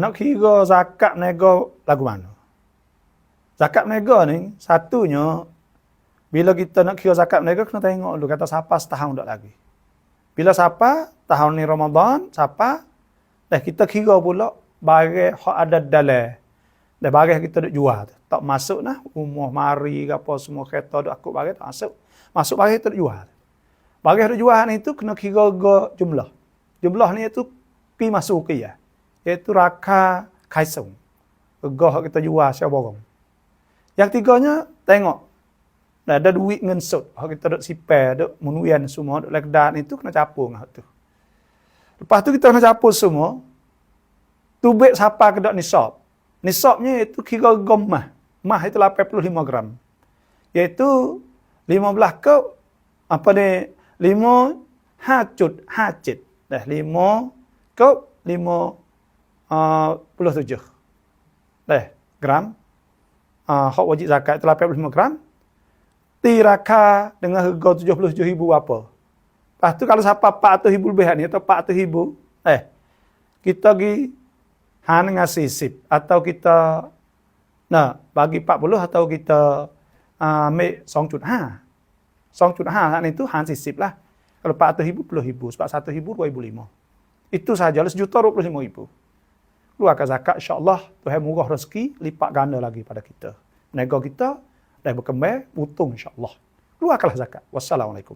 nak kira zakat nego lagu mana? Zakat nego ni, satunya, bila kita nak kira zakat nego, kena tengok dulu, kata siapa setahun tak lagi. Bila siapa, tahun ni Ramadan, siapa, kita kira pula, barang yang ada dalam, barang kita duk jual tu. Tak masuk nah, rumah, mari, apa, semua kereta duk akut barang, tak masuk. Masuk barang kita duk jual. Barang duk jual ni tu, kena kira jumlah. Jumlah ni itu, pi masuk ke ya. Iaitu raka kaisung. Regah kita jual siapa borong. Yang tiganya, tengok. Ada duit ngensut. Kita duk sipar, duk menuian semua, duk lekdan itu kena capur dengan tu. Lepas tu kita kena capur semua. Tubik siapa ke duk nisab. Nisabnya itu kira gomah. Mah itu 85 gram. Iaitu 15 ke, apa ni, 5 hacit. 5 ke 57 gram. Hak wajib zakat itu 85 gram. Tiraka dengan harga 77,000 apa. Lepas tu kalau siapa 400,000 lebih ni atau 400,000, kita pergi ngasih sip atau kita bagi 40 atau kita ambil 2.5. 2.5 itu sip lah. Kalau 400,000, 10,000. Sebab 1,000, 2,500. Itu saja, 1,25,000. Keluarkan zakat, insyaAllah, Tuhan murah rezeki, lipat ganda lagi pada kita. Nego kita, dah berkembang, untung insyaAllah. Keluarkanlah zakat. Wassalamualaikum.